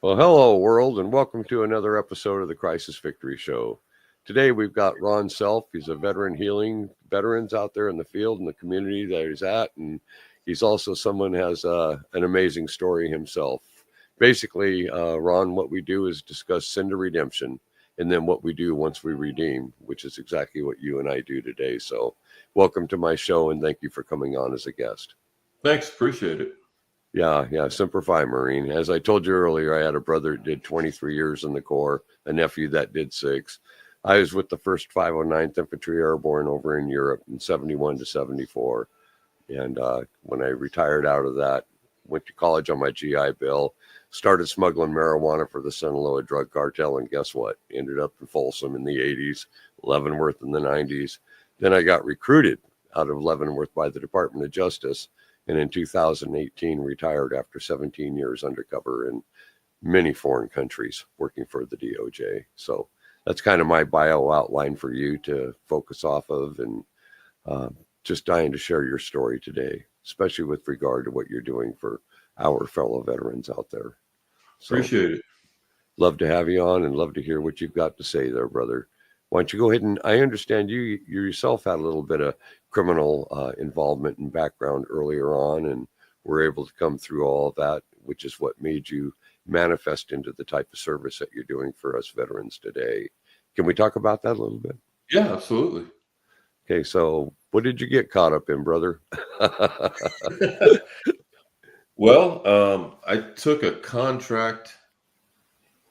Well, hello, world, and welcome to another episode of the Crisis Victory Show. Today, we've got Ron Self. He's a veteran healing veterans out there in the field and the community that he's at, and he's also someone who has an amazing story himself. Basically, Ron, what we do is discuss sin to redemption, and then what we do once we redeem, which is exactly what you and I do today. So, welcome to my show, and thank you for coming on as a guest. Thanks, appreciate it. Yeah, Semper Fi, Marine. As I told you earlier, I had a brother that did 23 years in the Corps, a nephew that did 6. I was with the 1st 509th Infantry Airborne over in Europe in 71 to 74. And when I retired out of that, went to college on my GI Bill, started smuggling marijuana for the Sinaloa drug cartel, and guess what? Ended up in Folsom in the 80s, Leavenworth in the 90s. Then I got recruited out of Leavenworth by the Department of Justice, and in 2018 retired after 17 years undercover in many foreign countries working for the DOJ. So that's kind of my bio outline for you to focus off of, and just dying to share your story today, especially with regard to what you're doing for our fellow veterans out there. So, appreciate it. Love to have you on and love to hear what you've got to say there, brother. Why don't you go ahead and, I understand you yourself had a little bit of criminal involvement and background earlier on, and were able to come through all of that, which is what made you manifest into the type of service that you're doing for us veterans today. Can we talk about that a little bit? Yeah, absolutely. Okay, so what did you get caught up in, brother? Well, I took a contract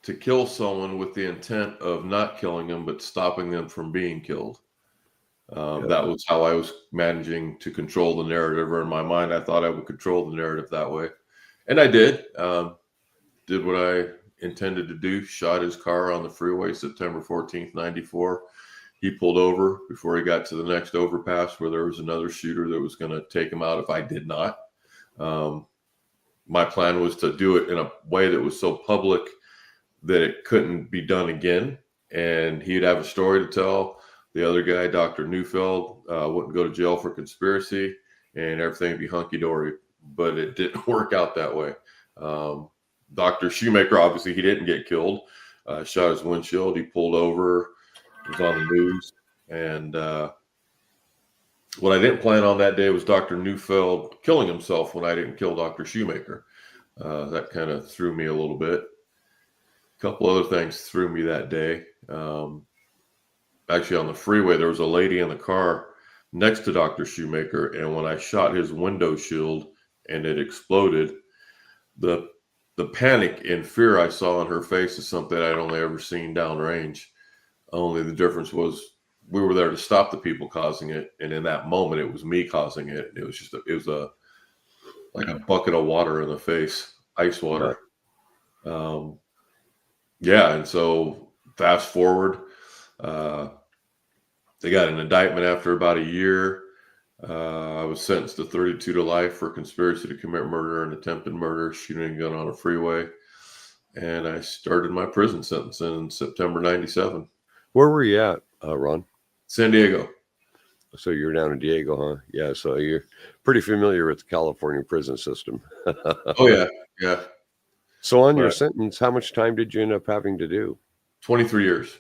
to kill someone with the intent of not killing them, but stopping them from being killed. That was how I was managing to control the narrative, or in my mind, I thought I would control the narrative that way. And I did. Did what I intended to do, shot his car on the freeway September 14th, 94. He pulled over before he got to the next overpass where there was another shooter that was going to take him out if I did not. My plan was to do it in a way that was so public that it couldn't be done again. And he'd have a story to tell. The other guy, Dr. Neufeld, wouldn't go to jail for conspiracy, and everything would be hunky-dory. But it didn't work out that way. Dr. Shoemaker, obviously, he didn't get killed. Shot his windshield. He pulled over. It was on the news. And what I didn't plan on that day was Dr. Neufeld killing himself when I didn't kill Dr. Shoemaker. That kind of threw me a little bit. A couple other things threw me that day. Actually, on the freeway, there was a lady in the car next to Dr. Shoemaker, and when I shot his window shield and it exploded, the panic and fear I saw on her face is something I'd only ever seen downrange. Only the difference was we were there to stop the people causing it, and in that moment, it was me causing it. It was like a bucket of water in the face, ice water. And so fast forward, they got an indictment after about a year. I was sentenced to 32 to life for conspiracy to commit murder and attempted murder, shooting a gun on a freeway. And I started my prison sentence in September 97. Where were you at, Ron? San Diego. So you're down in Diego, huh? Yeah, so you're pretty familiar with the California prison system. Oh, yeah. So on your sentence, how much time did you end up having to do? 23 years.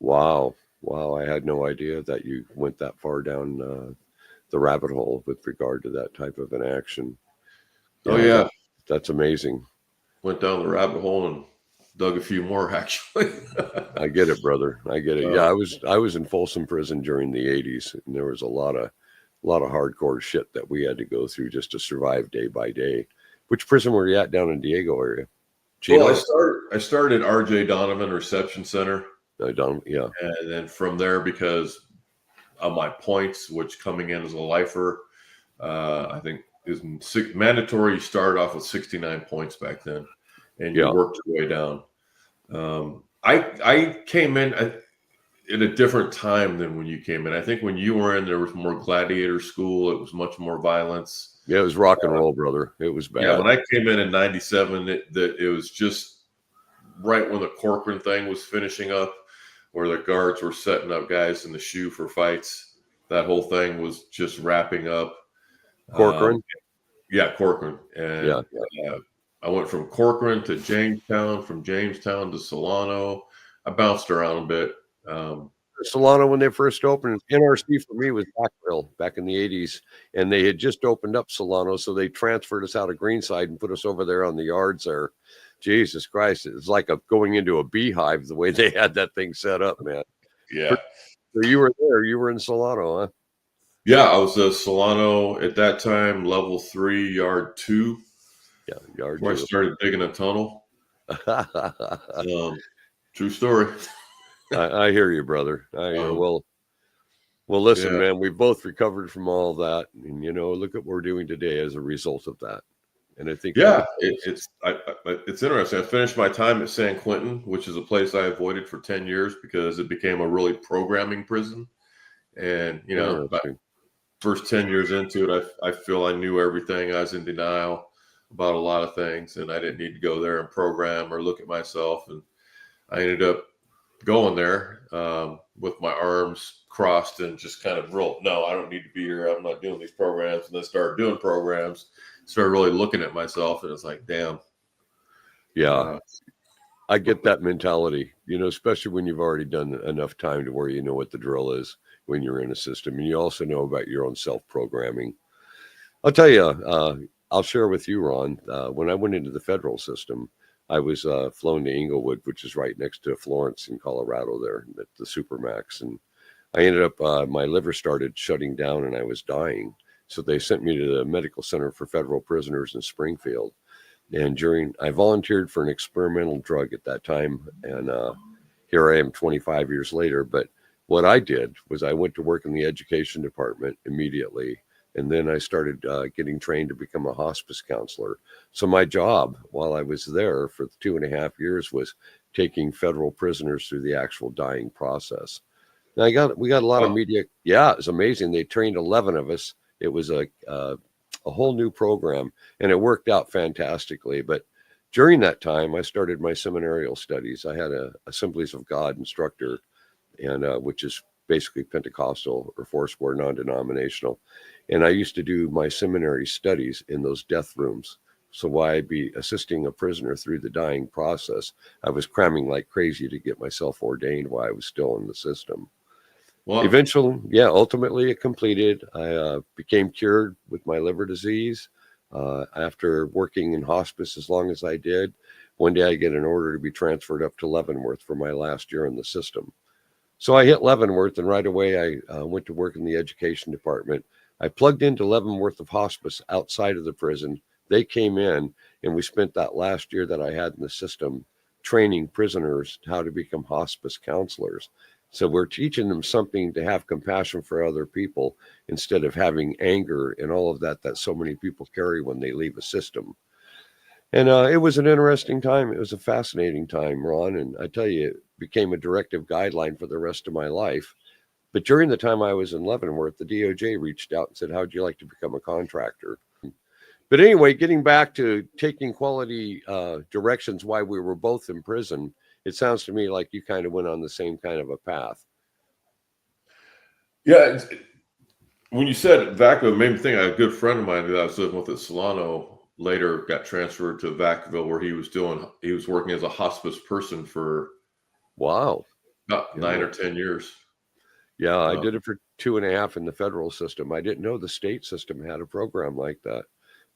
Wow. I had no idea that you went that far down the rabbit hole with regard to that type of an action. Yeah. That's amazing. Went down the rabbit hole and dug a few more, actually. I get it, brother. I get it. Yeah, I was in Folsom Prison during the 80s, and there was a lot of hardcore shit that we had to go through just to survive day by day. Which prison were you at down in Diego area? Well, I started RJ Donovan Reception Center. Yeah. And then from there, because of my points, which coming in as a lifer, I think is mandatory. You started off with 69 points back then, and you worked your way down. I came in at a different time than when you came in. I think when you were in, there was more gladiator school. It was much more violence. Yeah, it was rock and roll, brother. It was bad. Yeah, when I came in 97, it was just right when the Corcoran thing was finishing up, where the guards were setting up guys in the shoe for fights. That whole thing was just wrapping up. Corcoran? Yeah, Corcoran. And I went from Corcoran to Jamestown, from Jamestown to Solano. I bounced around a bit. Solano, when they first opened, NRC for me was Vacaville back in the 80s, and they had just opened up Solano, so they transferred us out of Greenside and put us over there on the yards there. Jesus Christ, it was like going into a beehive the way they had that thing set up, man. Yeah. So you were there, you were in Solano, huh? Yeah, I was a Solano at that time, level 3, yard 2. Yeah, yard Where I 2. started digging a tunnel. True story. I hear you, brother. I hear. Well, listen, man, we've both recovered from all that, and look at what we're doing today as a result of that. And I think, it's interesting. I finished my time at San Quentin, which is a place I avoided for 10 years because it became a really programming prison. And about first 10 years into it, I feel I knew everything. I was in denial about a lot of things, and I didn't need to go there and program or look at myself. And I ended up going there with my arms crossed and just kind of no, I don't need to be here. I'm not doing these programs. And then started doing programs, started really looking at myself, and it's like, damn. Yeah, I get that mentality, especially when you've already done enough time to where you know what the drill is when you're in a system, and you also know about your own self-programming. I'll tell you, I'll share with you, Ron, when I went into the federal system, I was flown to Inglewood, which is right next to Florence in Colorado there at the Supermax. And I ended up, my liver started shutting down and I was dying. So they sent me to the Medical Center for Federal Prisoners in Springfield. And I volunteered for an experimental drug at that time. And here I am 25 years later. But what I did was I went to work in the education department immediately. And then I started getting trained to become a hospice counselor. So my job while I was there for 2.5 years was taking federal prisoners through the actual dying process. Now we got a lot of media. Yeah, it was amazing. They trained 11 of us. It was a whole new program, and it worked out fantastically. But during that time, I started my seminarial studies. I had a Assemblies of God instructor, and which is basically Pentecostal or Foursquare non-denominational. And I used to do my seminary studies in those death rooms. So while I'd be assisting a prisoner through the dying process, I was cramming like crazy to get myself ordained while I was still in the system. Wow. Eventually, ultimately it completed. I became cured with my liver disease. After working in hospice as long as I did, one day I get an order to be transferred up to Leavenworth for my last year in the system. So I hit Leavenworth, and right away I went to work in the education department. I plugged into Leavenworth of hospice outside of the prison. They came in, and we spent that last year that I had in the system training prisoners how to become hospice counselors. So we're teaching them something to have compassion for other people instead of having anger and all of that so many people carry when they leave a system. And it was an interesting time. It was a fascinating time, Ron. And I tell you, it became a directive guideline for the rest of my life. But during the time I was in Leavenworth, the DOJ reached out and said, how'd you like to become a contractor? But anyway, getting back to taking quality directions while we were both in prison, it sounds to me like you kind of went on the same kind of a path. Yeah. When you said Vacaville, it made me think I had a good friend of mine that I was living with at Solano later got transferred to Vacaville, where he was working as a hospice person for about 9 or 10 years. Yeah, I did it for 2.5 in the federal system. I didn't know the state system had a program like that.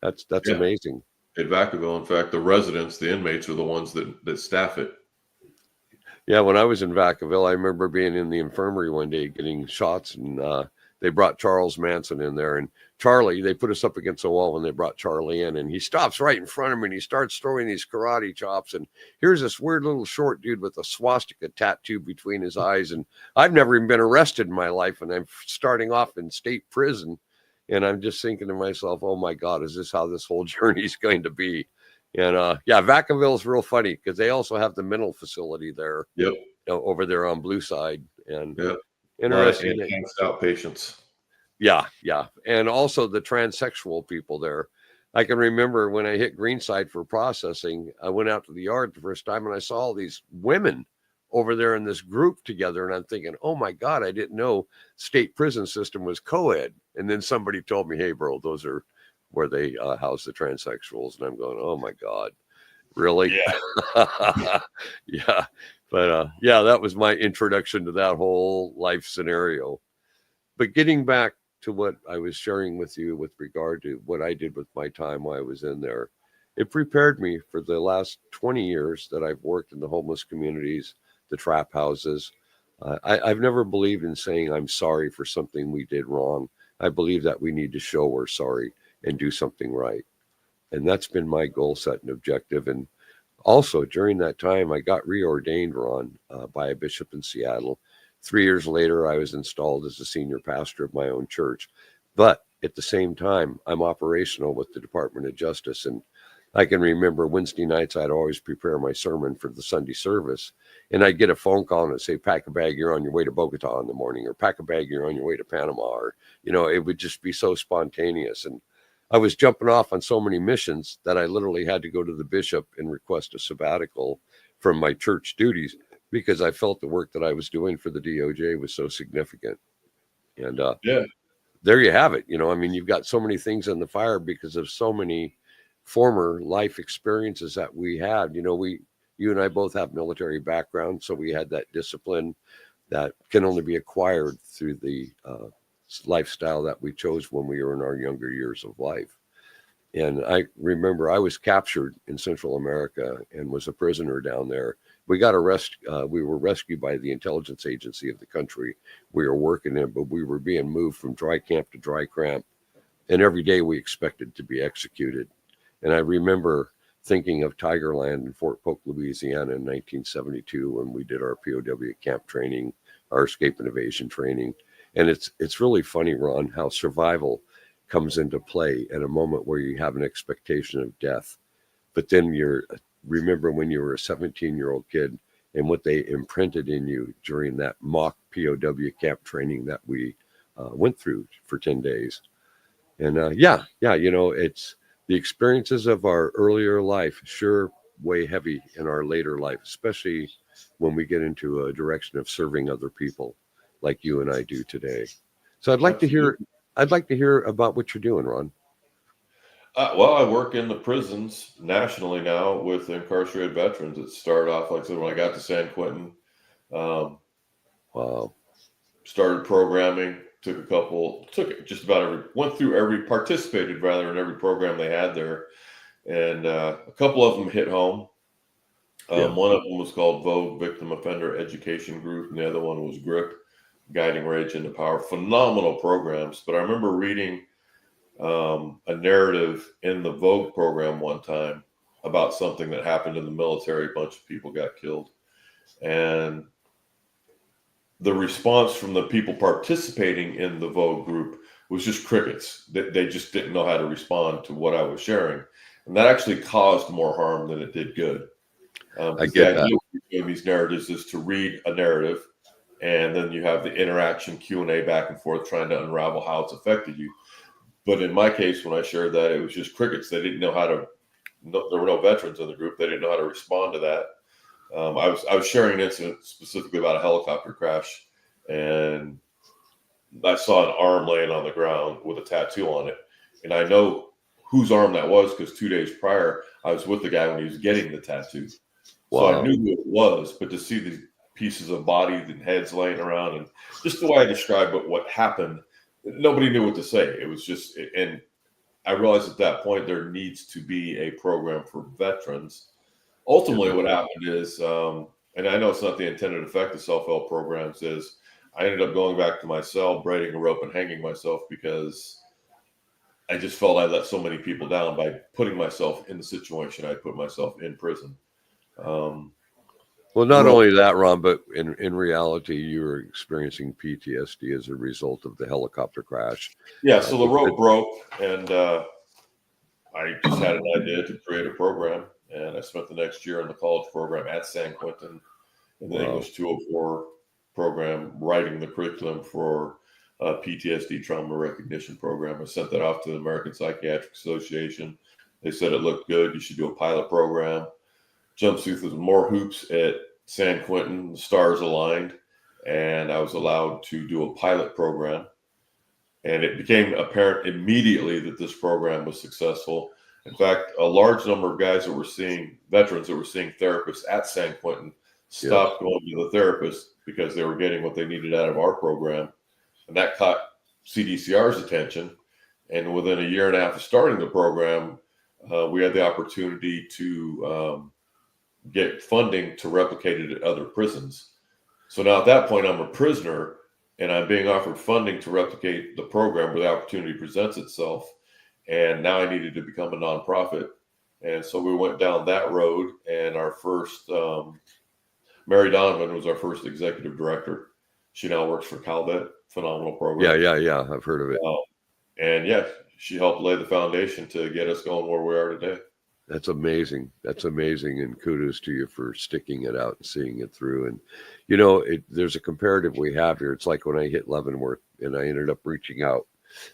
That's amazing. At Vacaville, in fact, the residents, the inmates, are the ones that staff it. Yeah, when I was in Vacaville, I remember being in the infirmary one day getting shots, and they brought Charles Manson in there. And Charlie, they put us up against the wall when they brought Charlie in, and he stops right in front of me, and he starts throwing these karate chops. And here's this weird little short dude with a swastika tattoo between his eyes. And I've never even been arrested in my life, and I'm starting off in state prison. And I'm just thinking to myself, oh, my God, is this how this whole journey is going to be? And Vacaville is real funny because they also have the mental facility there. Yep. Over there on Blue Side. And interesting. Outpatients. Yeah. And also the transsexual people there. I can remember when I hit Greenside for processing, I went out to the yard the first time and I saw all these women over there in this group together. And I'm thinking, oh my God, I didn't know state prison system was co-ed. And then somebody told me, hey, bro, those are where they house the transsexuals. And I'm going, oh my God. Really? Yeah. Yeah. But yeah, that was my introduction to that whole life scenario. But getting back to what I was sharing with you with regard to what I did with my time while I was in there, it prepared me for the last 20 years that I've worked in the homeless communities, the trap houses. I've never believed in saying I'm sorry for something we did wrong. I believe that we need to show we're sorry and do something right. And that's been my goal set and objective. And also during that time, I got reordained, Ron, by a bishop in Seattle. 3 years later, I was installed as the senior pastor of my own church. But at the same time, I'm operational with the Department of Justice. And I can remember Wednesday nights, I'd always prepare my sermon for the Sunday service. And I'd get a phone call and it'd say, pack a bag, you're on your way to Bogota in the morning, or pack a bag, you're on your way to Panama. Or, it would just be so spontaneous. And I was jumping off on so many missions that I literally had to go to the bishop and request a sabbatical from my church duties because I felt the work that I was doing for the DOJ was so significant. And Yeah. there you have it. You've got so many things in the fire because of so many former life experiences that we had. You and I both have military background, so we had that discipline that can only be acquired through the lifestyle that we chose when we were in our younger years of life. And I remember I was captured in Central America and was a prisoner down there. We got arrested. We were rescued by the intelligence agency of the country we were working in, but we were being moved from dry camp to dry camp. And every day we expected to be executed. And I remember thinking of Tigerland in Fort Polk, Louisiana in 1972 when we did our POW camp training, our escape and evasion training. And it's really funny, Ron, how survival comes into play at a moment where you have an expectation of death. But then remember when you were a 17-year-old kid and what they imprinted in you during that mock POW camp training that we went through for 10 days. And it's the experiences of our earlier life sure weigh heavy in our later life, especially when we get into a direction of serving other people like you and I do today. So I'd like to hear about what you're doing, Ron. Well, I work in the prisons nationally now with incarcerated veterans. It started off, like I said, when I got to San Quentin. Wow. Started programming, participated rather in every program they had there. And a couple of them hit home. One of them was called Vogue Victim Offender Education Group, and the other one was GRIP, Guiding Rage into Power. Phenomenal programs. But I remember reading a narrative in the Vogue program one time about something that happened in the military. A bunch of people got killed. And the response from the people participating in the Vogue group was just crickets. They just didn't know how to respond to what I was sharing. And that actually caused more harm than it did good. I get the idea of doing these narratives is to read a narrative, and then you have the interaction Q&A back and forth trying to unravel how it's affected you. But in my case, when I shared that, it was just crickets. They didn't know there were no veterans in the group. They didn't know how to respond to that. I was sharing an incident specifically about a helicopter crash, and I saw an arm laying on the ground with a tattoo on it. And I know whose arm that was because 2 days prior, I was with the guy when he was getting the tattoo. Wow. So I knew who it was, but to see these pieces of bodies and heads laying around, and just the way I described what happened, nobody knew what to say. It was just, and I realized at that point there needs to be a program for veterans. Ultimately, what happened is, and I know it's not the intended effect of self-help programs, is I ended up going back to my cell, braiding a rope and hanging myself because I just felt I let so many people down by putting myself in the situation I put myself in prison. Well, not only that, Ron, but in reality, you were experiencing PTSD as a result of the helicopter crash. Yeah, so the rope broke, and I just had an idea to create a program, and I spent the next year in the college program at San Quentin in the English 204 program, writing the curriculum for PTSD trauma recognition program. I sent that off to the American Psychiatric Association. They said it looked good. You should do a pilot program. Jumped through more hoops at San Quentin. The stars aligned, and I was allowed to do a pilot program. And it became apparent immediately that this program was successful. In fact, a large number of guys that were seeing veterans that were seeing therapists at San Quentin stopped going to the therapist because they were getting what they needed out of our program. And that caught CDCR's attention. And within a year and a half of starting the program, we had the opportunity to get funding to replicate it at other prisons. So now at that point, I'm a prisoner and I'm being offered funding to replicate the program where the opportunity presents itself. And now I needed to become a nonprofit. And so we went down that road, and our first, Mary Donovan was our first executive director. She now works for CalVet, phenomenal program. Yeah. I've heard of it. And yeah, she helped lay the foundation to get us going where we are today. That's amazing. That's amazing. And kudos to you for sticking it out and seeing it through. And, you know, there's a comparative we have here. It's like when I hit Leavenworth and I ended up reaching out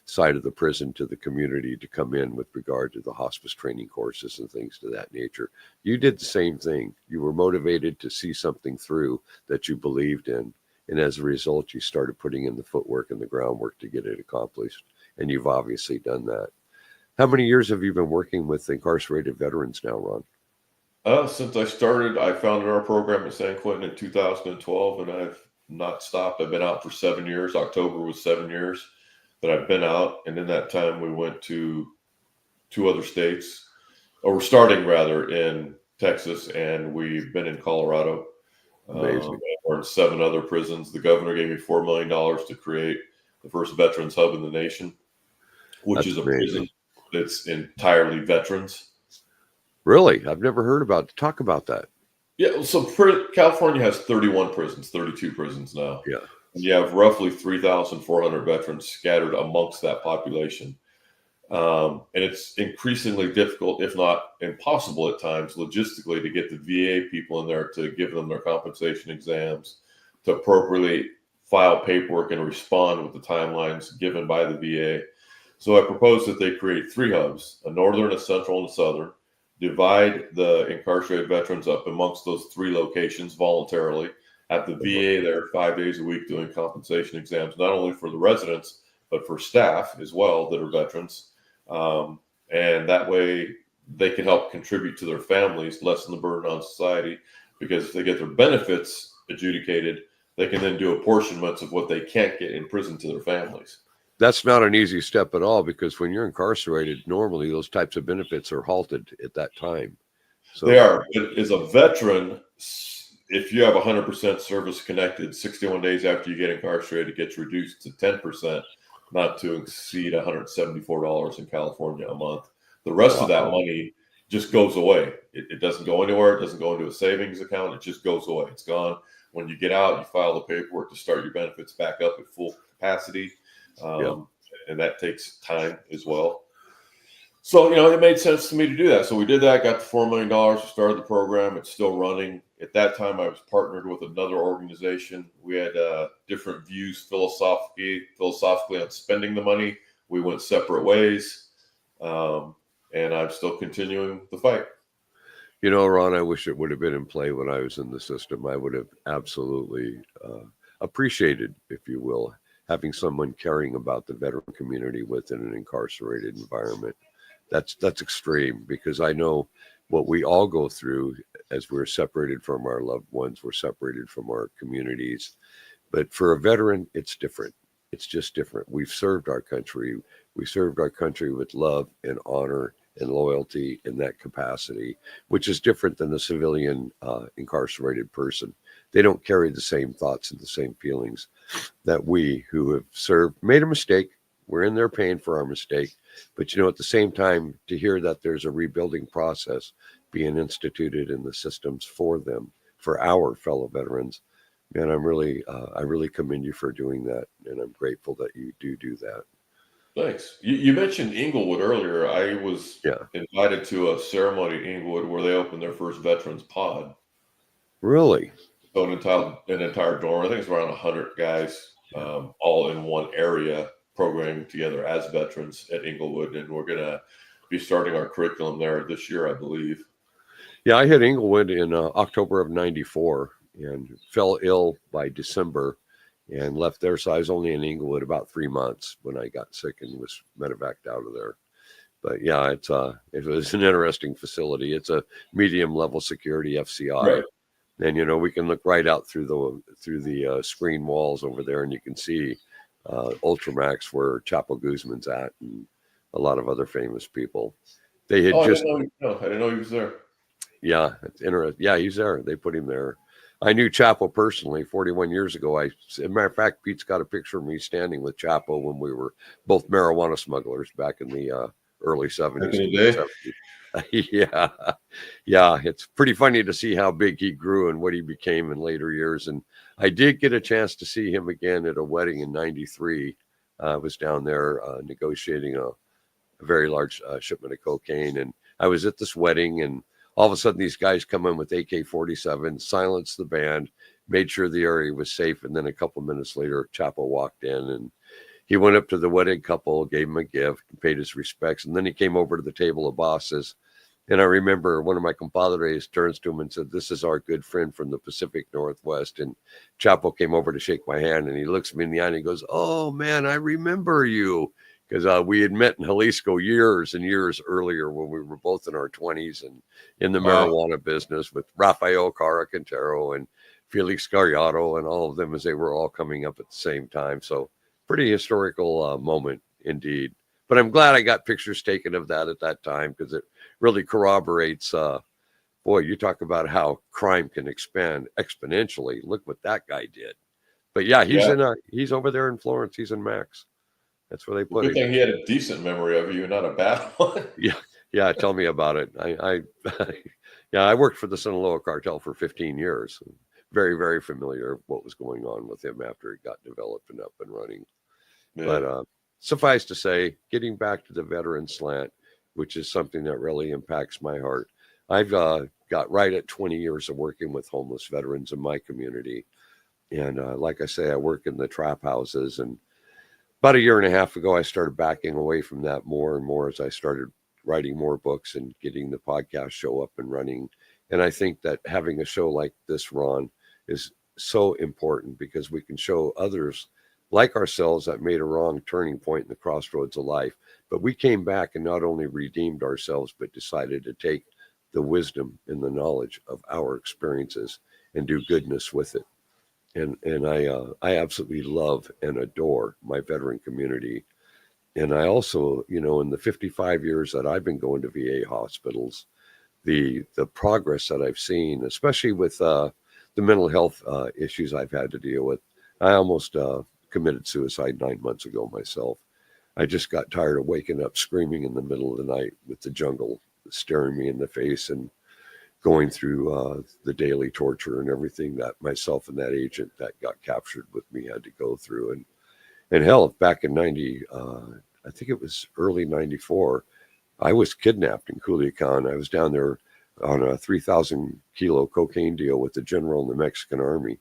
side of the prison to the community to come in with regard to the hospice training courses and things to that nature. You did the same thing. You were motivated to see something through that you believed in. And as a result, you started putting in the footwork and the groundwork to get it accomplished. And you've obviously done that. How many years have you been working with incarcerated veterans now, Ron? Since I started, I founded our program at San Quentin in 2012, and I've not stopped. I've been out for 7 years. October was 7 years that I've been out. And in that time, we went to 2 other states, or we're starting rather in Texas, and we've been in Colorado. We're in 7 other prisons. The governor gave me $4 million to create the first veterans hub in the nation, which is a prison that's entirely veterans. Really? I've never heard about. Talk about that. Yeah. So California has 31 prisons, 32 prisons now. Yeah. And you have roughly 3,400 veterans scattered amongst that population. And it's increasingly difficult, if not impossible at times, logistically, to get the VA people in there to give them their compensation exams, to appropriately file paperwork and respond with the timelines given by the VA. So I propose that they create 3 hubs, a northern, a central, and a southern, divide the incarcerated veterans up amongst those 3 locations voluntarily, have the VA there 5 days a week doing compensation exams, not only for the residents, but for staff as well that are veterans. And that way they can help contribute to their families, lessen the burden on society, because if they get their benefits adjudicated, they can then do apportionments of what they can't get in prison to their families. That's not an easy step at all, because when you're incarcerated, normally those types of benefits are halted at that time. So they are. But as a veteran, if you have 100% service connected, 61 days after you get incarcerated, it gets reduced to 10%, not to exceed $174 in California a month. The rest of that money just goes away. It doesn't go anywhere. It doesn't go into a savings account. It just goes away. It's gone. When you get out, you file the paperwork to start your benefits back up at full capacity. And that takes time as well. So, it made sense to me to do that. So we did that, got the $4 million, started the program. It's still running. At that time, I was partnered with another organization. We had different views philosophically on spending the money. We went separate ways. And I'm still continuing the fight. Ron, I wish it would have been in play when I was in the system. I would have absolutely appreciated, if you will, having someone caring about the veteran community within an incarcerated environment. That's extreme, because I know what we all go through as we're separated from our loved ones, we're separated from our communities. But for a veteran, it's different. It's just different. We've served our country. We served our country with love and honor and loyalty in that capacity, which is different than the civilian incarcerated person. They don't carry the same thoughts and the same feelings that we who have served made a mistake. We're in there paying for our mistake. But, at the same time, to hear that there's a rebuilding process being instituted in the systems for them, for our fellow veterans, man, I really commend you for doing that. And I'm grateful that you do that. Thanks. You mentioned Inglewood earlier. I was invited to a ceremony in Inglewood where they opened their first veterans pod. Really? So an entire dorm. I think it's around 100 guys, all in one area, programming together as veterans at Inglewood. And we're going to be starting our curriculum there this year, I believe. Yeah, I hit Inglewood in October of '94 and fell ill by December and left there. So I was only in Inglewood about 3 months when I got sick and was medevaced out of there. But yeah, it was an interesting facility. It's a medium level security FCI. Right. And we can look right out through the screen walls over there, and you can see Ultramax where Chapo Guzman's at, and a lot of other famous people. They had Oh, just I didn't know he was there. yeah, it's interesting. Yeah, he's there. They put him there. I knew Chapo personally 41 years ago. As a matter of fact, Pete's got a picture of me standing with Chapo when we were both marijuana smugglers back in the early 70s. Back in the day? 70s. Yeah. Yeah. It's pretty funny to see how big he grew and what he became in later years. And I did get a chance to see him again at a wedding in 93. I was down there negotiating a very large shipment of cocaine. And I was at this wedding, and all of a sudden these guys come in with AK-47, silenced the band, made sure the area was safe. And then a couple minutes later, Chapo walked in, and he went up to the wedded couple, gave him a gift, paid his respects. And then he came over to the table of bosses. And I remember one of my compadres turns to him and said, "This is our good friend from the Pacific Northwest." And Chapo came over to shake my hand, and he looks me in the eye and he goes, "Oh man, I remember you." Because we had met in Jalisco years and years earlier when we were both in our 20s and in the marijuana business with Rafael Cara Quintero and Felix Gallardo and all of them, as they were all coming up at the same time. So pretty historical moment indeed. But I'm glad I got pictures taken of that at that time, because it really corroborates, boy, you talk about how crime can expand exponentially. Look what that guy did. But yeah, he's over there in Florence. He's in Max. That's where they put Good him. thing he had a decent memory of you, not a bad one. Yeah. Tell me about it. I worked for the Sinaloa cartel for 15 years. Very, very familiar with what was going on with him after it got developed and up and running. Yeah. But suffice to say, getting back to the veteran slant, which is something that really impacts my heart. I've got right at 20 years of working with homeless veterans in my community. And like I say, I work in the trap houses, and about a year and a half ago, I started backing away from that more and more as I started writing more books and getting the podcast show up and running. And I think that having a show like this, Ron, is so important, because we can show others like ourselves that made a wrong turning point in the crossroads of life. But we came back and not only redeemed ourselves, but decided to take the wisdom and the knowledge of our experiences and do goodness with it. And I absolutely love and adore my veteran community. And I also, in the 55 years that I've been going to VA hospitals, the progress that I've seen, especially with the mental health issues I've had to deal with. I almost committed suicide 9 months ago myself. I just got tired of waking up screaming in the middle of the night with the jungle staring me in the face, and going through the daily torture and everything that myself and that agent that got captured with me had to go through. And hell, back in I think it was early 94, I was kidnapped in Culiacan. I was down there on a 3,000 kilo cocaine deal with the general in the Mexican army.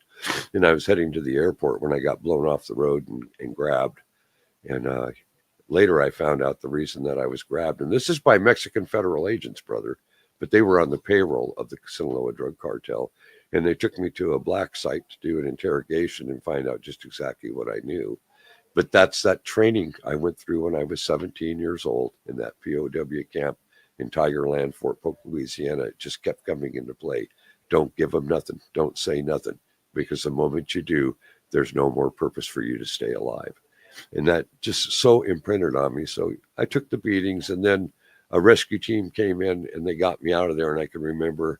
And I was heading to the airport when I got blown off the road and grabbed. And later I found out the reason that I was grabbed. And this is by Mexican federal agents, brother. But they were on the payroll of the Sinaloa drug cartel. And they took me to a black site to do an interrogation and find out just exactly what I knew. But that's that training I went through when I was 17 years old in that POW camp in Tigerland, Fort Polk, Louisiana. It just kept coming into play. Don't give them nothing. Don't say nothing. Because the moment you do, there's no more purpose for you to stay alive. And that just so imprinted on me. So I took the beatings, and then a rescue team came in and they got me out of there. And I can remember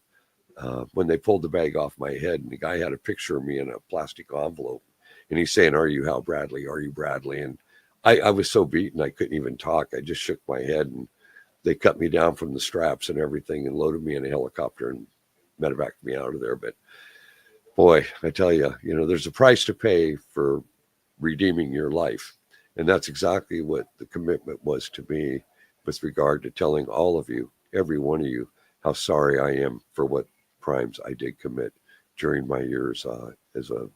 when they pulled the bag off my head, and the guy had a picture of me in a plastic envelope. And he's saying, "Are you Hal Bradley? Are you Bradley?" And I was so beaten, I couldn't even talk. I just shook my head, and they cut me down from the straps and everything and loaded me in a helicopter and medevaced me out of there. But boy, I tell you, there's a price to pay for redeeming your life. And that's exactly what the commitment was to me, with regard to telling all of you, every one of you, how sorry I am for what crimes I did commit during my years as a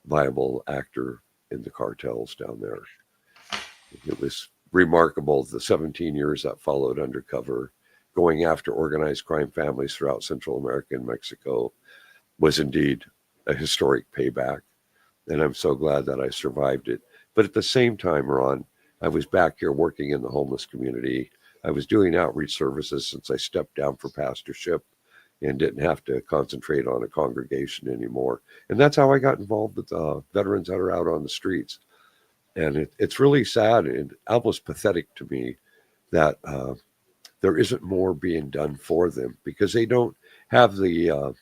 viable actor in the cartels down there. It was remarkable, the 17 years that followed undercover, going after organized crime families throughout Central America and Mexico, was indeed a historic payback. And I'm so glad that I survived it. But at the same time, Ron, I was back here working in the homeless community. I was doing outreach services since I stepped down for pastorship and didn't have to concentrate on a congregation anymore. And that's how I got involved with veterans that are out on the streets. And it's really sad and almost pathetic to me that there isn't more being done for them because they don't have the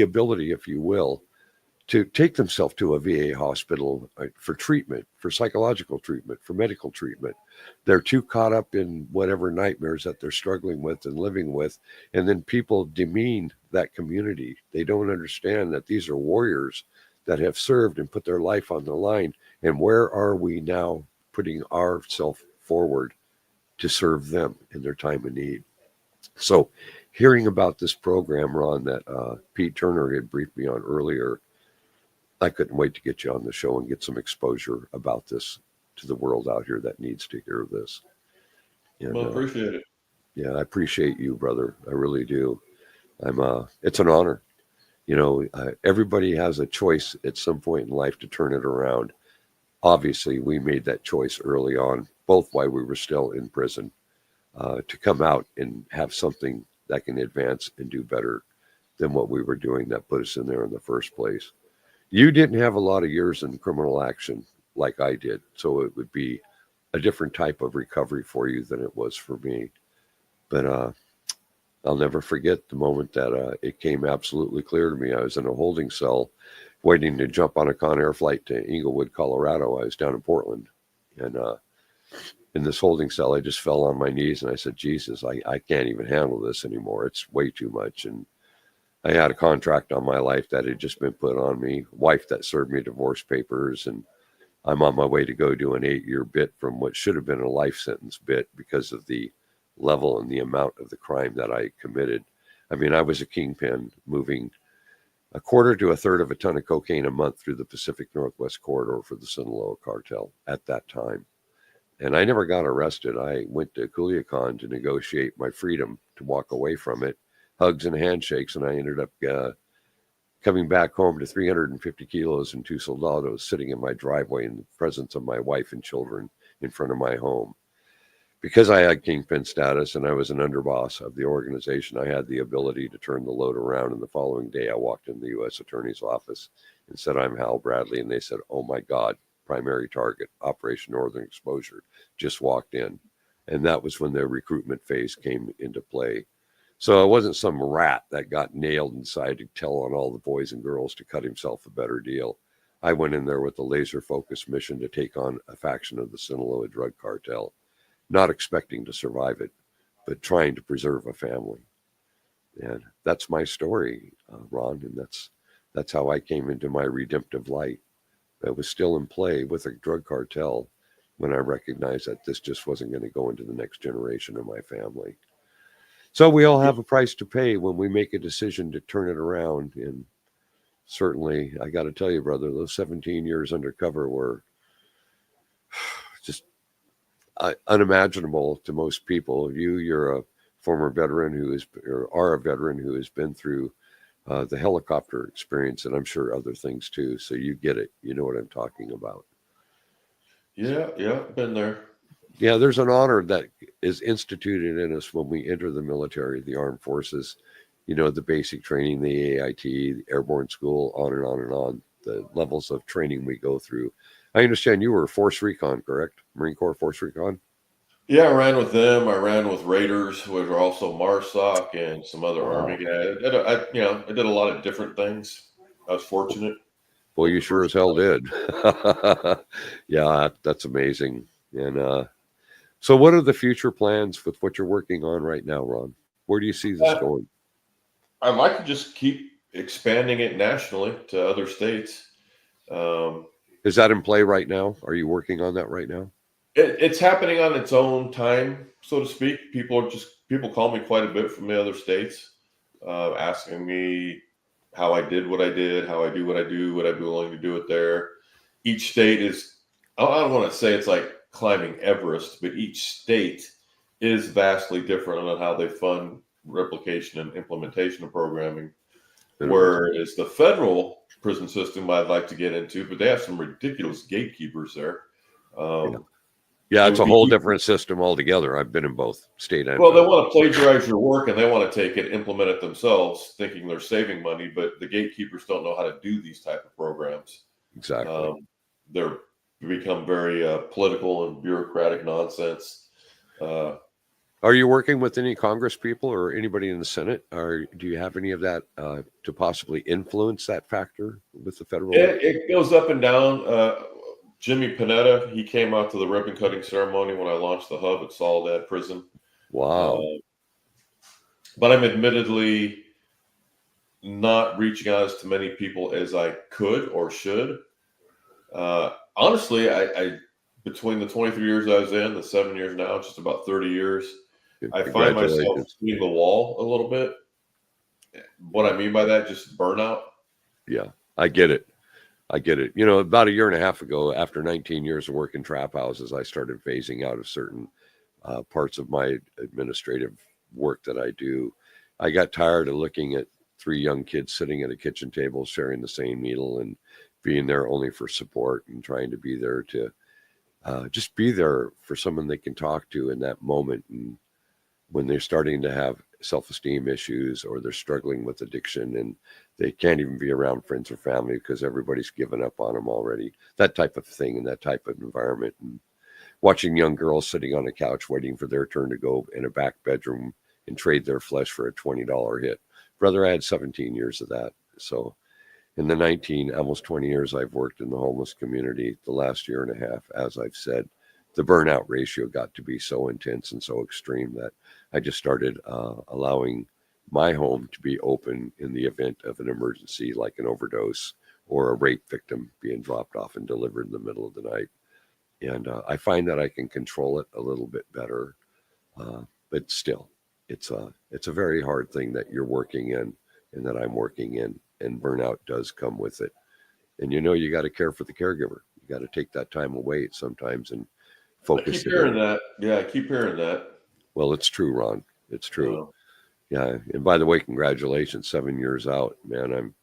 ability, if you will, to take themselves to a VA hospital for treatment, for psychological treatment, for medical treatment. They're too caught up in whatever nightmares that they're struggling with and living with. And then people demean that community. They don't understand that these are warriors that have served and put their life on the line. And where are we now putting ourselves forward to serve them in their time of need? So hearing about this program, Ron, that Pete Turner had briefed me on earlier, I couldn't wait to get you on the show and get some exposure about this to the world out here that needs to hear this. And, Well, appreciate it. Yeah, I appreciate you, brother. I really do. It's an honor. Everybody has a choice at some point in life to turn it around. Obviously, we made that choice early on, both while we were still in prison, to come out and have something that can advance and do better than what we were doing that put us in there in the first place. You didn't have a lot of years in criminal action like I did, so it would be a different type of recovery for you than it was for me. But I'll never forget the moment that it came absolutely clear to me. I was in a holding cell waiting to jump on a Conair flight to Inglewood, Colorado. I was down in Portland. And in this holding cell, I just fell on my knees and I said, Jesus, I can't even handle this anymore. It's way too much. And I had a contract on my life that had just been put on me, wife that served me divorce papers, and I'm on my way to go do an 8-year bit from what should have been a life sentence bit because of the level and the amount of the crime that I committed. I mean, I was a kingpin moving a quarter to a third of a ton of cocaine a month through the Pacific Northwest corridor for the Sinaloa cartel at that time. And I never got arrested. I went to Culiacan to negotiate my freedom to walk away from it, hugs and handshakes, and I ended up coming back home to 350 kilos and 2 soldados sitting in my driveway in the presence of my wife and children in front of my home. Because I had kingpin status and I was an underboss of the organization, I had the ability to turn the load around. And the following day, I walked in the U.S. Attorney's office and said, I'm Hal Bradley. And they said, oh, my God, primary target, Operation Northern Exposure, just walked in. And that was when the recruitment phase came into play. So I wasn't some rat that got nailed inside to tell on all the boys and girls to cut himself a better deal. I went in there with a laser-focused mission to take on a faction of the Sinaloa drug cartel, not expecting to survive it, but trying to preserve a family. And that's my story, Ron, and that's how I came into my redemptive light. I was still in play with a drug cartel when I recognized that this just wasn't going to go into the next generation of my family. So we all have a price to pay when we make a decision to turn it around. And certainly, I got to tell you, brother, those 17 years undercover were just unimaginable to most people. You're a former veteran are a veteran who has been through the helicopter experience, and I'm sure other things too. So you get it. You know what I'm talking about. Yeah, been there. Yeah, there's an honor that is instituted in us when we enter the military, the armed forces, the basic training, the AIT, the airborne school, on and on and on, the levels of training we go through. I understand you were Force Recon, correct? Marine Corps Force Recon? Yeah, I ran with them. I ran with Raiders, which are also MARSOC and some other Wow. Army guys. I did a lot of different things. I was fortunate. Well, you sure as hell did. Yeah, that's amazing. And so what are the future plans with what you're working on right now, Ron? Where do you see this going? I'd like to just keep expanding it nationally to other states. Is that in play right now? Are you working on that right now? It's happening on its own time, so to speak. People call me quite a bit from the other states, asking me how I did what I did, how I do what I do, would I be willing to do it there. Each state is, I don't want to say it's like climbing Everest, but each state is vastly different on how they fund replication and implementation of programming. Whereas the federal prison system I'd like to get into, but they have some ridiculous gatekeepers there. Yeah. Yeah, It it's would a be whole different system altogether. I've been in both state and well, they federal. want to plagiarize your work and they want to take it, implement it themselves, thinking they're saving money, but the gatekeepers don't know how to do these type of programs. Exactly. They're become very political and bureaucratic nonsense. Uh, Are you working with any Congress people or anybody in the Senate? Or do you have any of that to possibly influence that factor with the federal? it goes up and down. Jimmy Panetta, he came out to the ribbon cutting ceremony when I launched the hub at Soledad Prison. Wow. Uh, but I'm admittedly not reaching out as to many people as I could or should. Honestly, I between the 23 years I was in, the 7 years now, just about 30 years, I find myself Congratulations. hitting the wall a little bit. What I mean by that, just burnout. Yeah, I get it. I get it. You know, about a year and a half ago, after 19 years of work in trap houses, I started phasing out of certain parts of my administrative work that I do. I got tired of looking at three young kids sitting at a kitchen table sharing the same meal and being there only for support and trying to be there to just be there for someone they can talk to in that moment. And when they're starting to have self-esteem issues or they're struggling with addiction and they can't even be around friends or family because everybody's given up on them already, that type of thing in that type of environment. And watching young girls sitting on a couch waiting for their turn to go in a back bedroom and trade their flesh for a $20 hit. Brother, I had 17 years of that. So in the 19, almost 20 years I've worked in the homeless community, the last year and a half, as I've said, the burnout ratio got to be so intense and so extreme that I just started allowing my home to be open in the event of an emergency like an overdose or a rape victim being dropped off and delivered in the middle of the night. And I find that I can control it a little bit better, but still, it's a very hard thing that you're working in and that I'm working in, and burnout does come with it. And you know, you got to care for the caregiver. You got to take that time away sometimes and I focus keep it hearing in. that. Yeah, I keep hearing that. Well, it's true, Ron. It's true. Uh, Yeah. And by the way, congratulations, 7 years out, man. I'm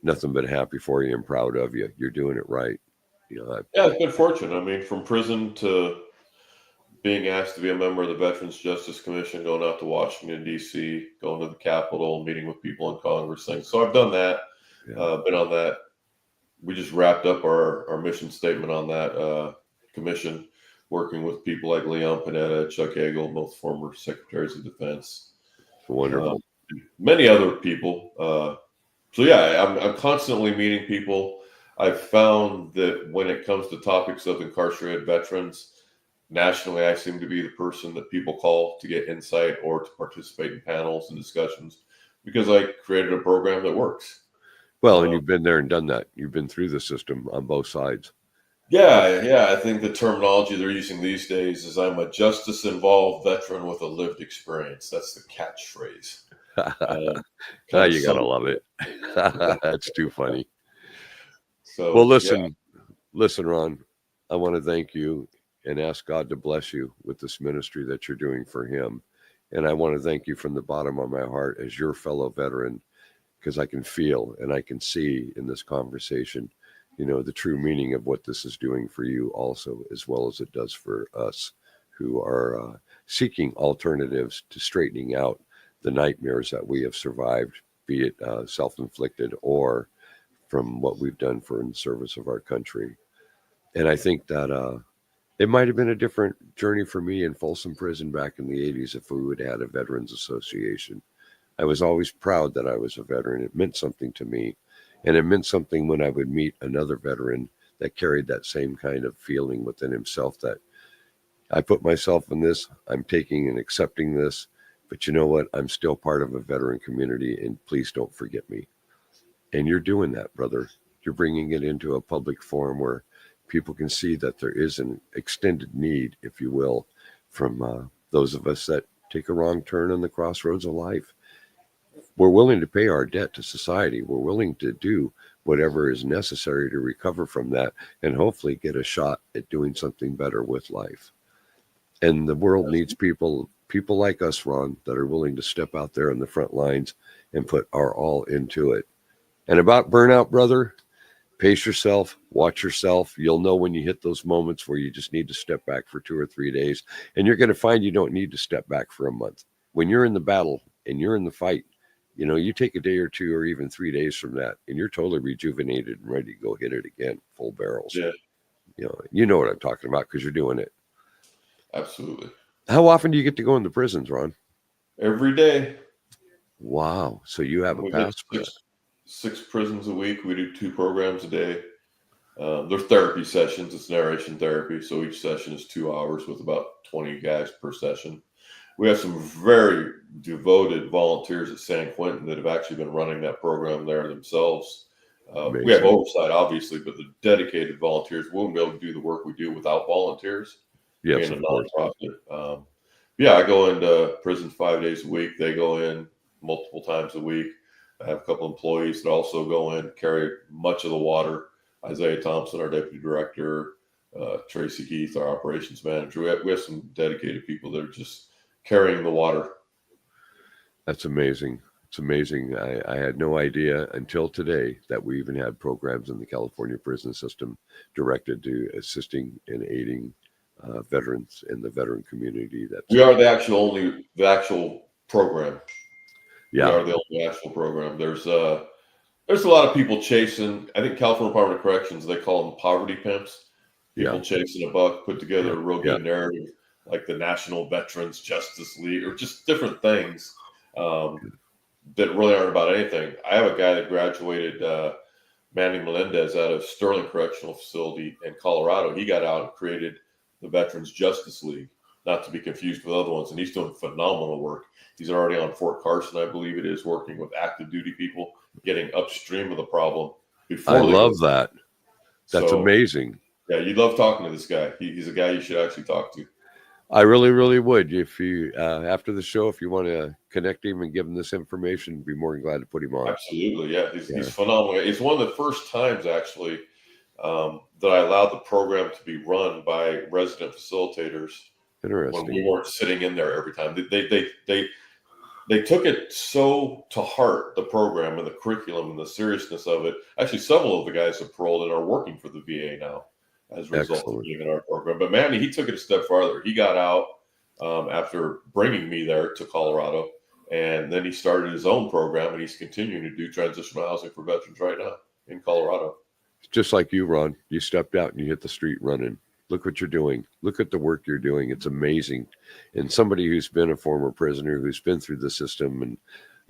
nothing but happy for you and proud of you. You're doing it right. You know, yeah, it's good fortune. I mean, from prison to being asked to be a member of the Veterans Justice Commission, going out to Washington, D.C., going to the Capitol, meeting with people in Congress, things. So I've done that, yeah. been on that. We just wrapped up our mission statement on that commission, working with people like Leon Panetta, Chuck Hagel, both former secretaries of defense, It's wonderful. many other people. So yeah, I'm constantly meeting people. I've found that when it comes to topics of incarcerated veterans, nationally, I seem to be the person that people call to get insight or to participate in panels and discussions because I created a program that works. Well, and you've been there and done that. You've been through the system on both sides. Yeah. I think the terminology they're using these days is I'm a justice-involved veteran with a lived experience. That's the catchphrase. You gotta love it. That's too funny. Well, So yeah, listen, Ron. I want to thank you and ask God to bless you with this ministry that you're doing for Him. And I want to thank you from the bottom of my heart as your fellow veteran, because I can feel and I can see in this conversation, you know, the true meaning of what this is doing for you also, as well as it does for us who are seeking alternatives to straightening out the nightmares that we have survived, be it self-inflicted or from what we've done for in service of our country. And I think that it might have been a different journey for me in Folsom Prison back in the 80s if we would have had a Veterans Association. I was always proud that I was a veteran. It meant something to me. And it meant something when I would meet another veteran that carried that same kind of feeling within himself that I put myself in this, I'm taking and accepting this, but you know what? I'm still part of a veteran community and please don't forget me. And you're doing that, brother. You're bringing it into a public forum where people can see that there is an extended need, if you will, from those of us that take a wrong turn on the crossroads of life. We're willing to pay our debt to society. We're willing to do whatever is necessary to recover from that and hopefully get a shot at doing something better with life. And the world needs people like us, Ron, that are willing to step out there in the front lines and put our all into it. And about burnout, brother, Pace yourself, watch yourself. You'll know when you hit those moments where you just need to step back for 2 or 3 days. And you're going to find you don't need to step back for a month. When you're in the battle and you're in the fight, you take a day or two or even 3 days from that, and you're totally rejuvenated and ready to go hit it again, full barrels. Yeah, You know what I'm talking about because you're doing it. absolutely. How often do you get to go in the prisons, Ron? Every day. Wow. So you have a We pass get for that. six prisons a week. We do 2 programs a day. They're therapy sessions. It's narration therapy. So each session is 2 hours with about 20 guys per session. We have some very devoted volunteers at San Quentin that have actually been running that program there themselves. We have oversight, obviously, but the dedicated volunteers won't be able to do the work we do without volunteers. Yes, Being of a course. nonprofit. I go into prison 5 days a week. They go in multiple times a week. I have a couple employees that also go in, carry much of the water. Isaiah Thompson, our deputy director, Tracy Heath, our operations manager. We have some dedicated people that are just carrying the water. That's amazing. It's amazing. I had no idea until today that we even had programs in the California prison system directed to assisting and aiding veterans in the veteran community. We are the actual program. Yeah. We are the only actual program. There's a lot of people chasing. I think California Department of Corrections, they call them poverty pimps. People chasing a buck, put together a real good narrative, like the National Veterans Justice League, or just different things that really aren't about anything. I have a guy that graduated, Manny Melendez, out of Sterling Correctional Facility in Colorado. He got out and created the Veterans Justice League, not to be confused with other ones, and he's doing phenomenal work. He's already on Fort Carson, I believe it is, working with active duty people, getting upstream of the problem. I love that. That's amazing. Yeah, you love talking to this guy. He's a guy you should actually talk to. I really, really would. If you, after the show, if you want to connect him and give him this information, I'd be more than glad to put him on. Absolutely, yeah. He's phenomenal. It's one of the first times, actually, that I allowed the program to be run by resident facilitators. Interesting. When we weren't sitting in there every time. They took it so to heart, the program and the curriculum and the seriousness of it. Actually, several of the guys have paroled and are working for the VA now as a result of being in our program. But Manny, he took it a step farther. He got out after bringing me there to Colorado, and then he started his own program, and he's continuing to do transitional housing for veterans right now in Colorado. Just like you, Ron. You stepped out and you hit the street running. Look what you're doing. Look at the work you're doing. It's amazing. And somebody who's been a former prisoner, who's been through the system, and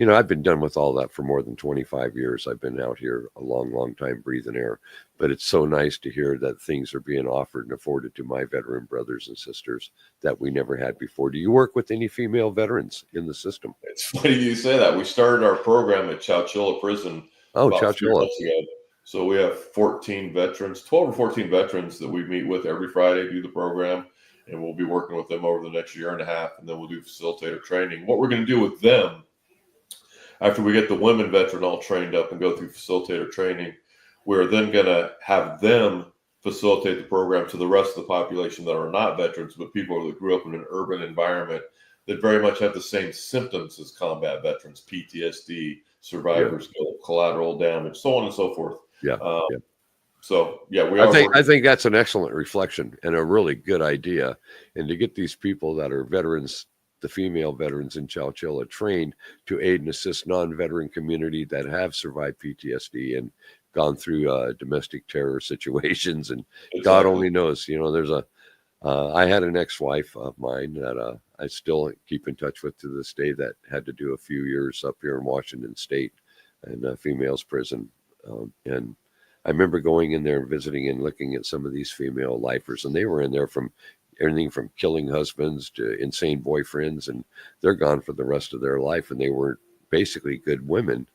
I've been done with all that for more than 25 years. I've been out here a long, long time breathing air. But it's so nice to hear that things are being offered and afforded to my veteran brothers and sisters that we never had before. Do you work with any female veterans in the system? It's funny you say that. We started our program at Chowchilla Prison about 3 months ago. So we have 14 veterans, 12 or 14 veterans that we meet with every Friday, do the program, and we'll be working with them over the next year and a half, and then we'll do facilitator training. What we're going to do with them, after we get the women veteran all trained up and go through facilitator training, we're then going to have them facilitate the program to the rest of the population that are not veterans, but people that grew up in an urban environment that very much have the same symptoms as combat veterans, PTSD, survivor's guilt, collateral damage, so on and so forth. So we are. I think that's an excellent reflection and a really good idea. And to get these people that are veterans, the female veterans in Chowchilla, trained to aid and assist non-veteran community that have survived PTSD and gone through domestic terror situations. And God only knows, there's I had an ex-wife of mine that I still keep in touch with to this day that had to do a few years up here in Washington State in a female's prison. And I remember going in there and visiting and looking at some of these female lifers, and they were in there from everything from killing husbands to insane boyfriends, and they're gone for the rest of their life. And they were basically good women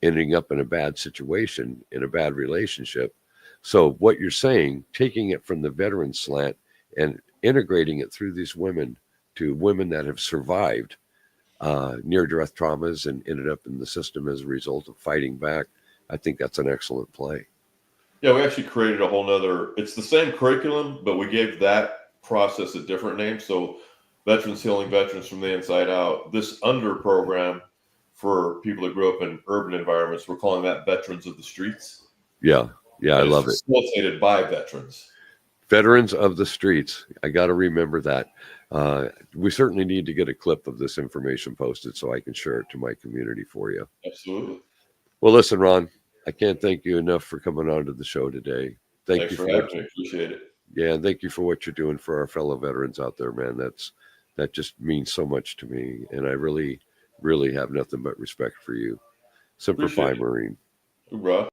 ending up in a bad situation, in a bad relationship. So what you're saying, taking it from the veteran slant and integrating it through these women to women that have survived near-death traumas and ended up in the system as a result of fighting back, I think that's an excellent play. Yeah, we actually created a whole nother, it's the same curriculum, but we gave that process a different name. So Veterans Healing Veterans from the Inside Out, this under program for people that grew up in urban environments, we're calling that Veterans of the Streets. Yeah. Yeah, I love it. Facilitated by veterans. Veterans of the streets. I got to remember that. We certainly need to get a clip of this information posted so I can share it to my community for you. Absolutely. Well, listen, Ron, I can't thank you enough for coming on to the show today. Thanks for having me. Appreciate it. Yeah, and thank you for what you're doing for our fellow veterans out there, man. That just means so much to me, and I really, really have nothing but respect for you. Semper Fi, Marine. Hoorah.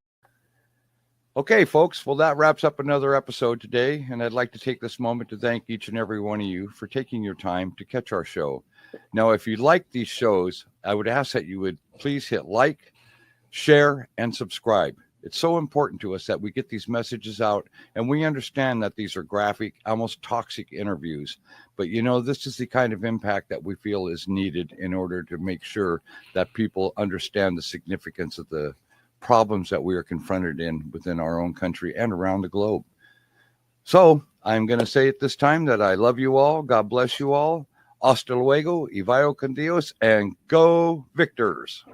Okay, folks. Well, that wraps up another episode today, and I'd like to take this moment to thank each and every one of you for taking your time to catch our show. Now, if you like these shows, I would ask that you would please hit like, share, and subscribe. It's so important to us that we get these messages out, and we understand that these are graphic, almost toxic interviews. But, this is the kind of impact that we feel is needed in order to make sure that people understand the significance of the problems that we are confronted within our own country and around the globe. So I'm going to say at this time that I love you all. God bless you all. Hasta luego, y vaya con Dios, and go Victors.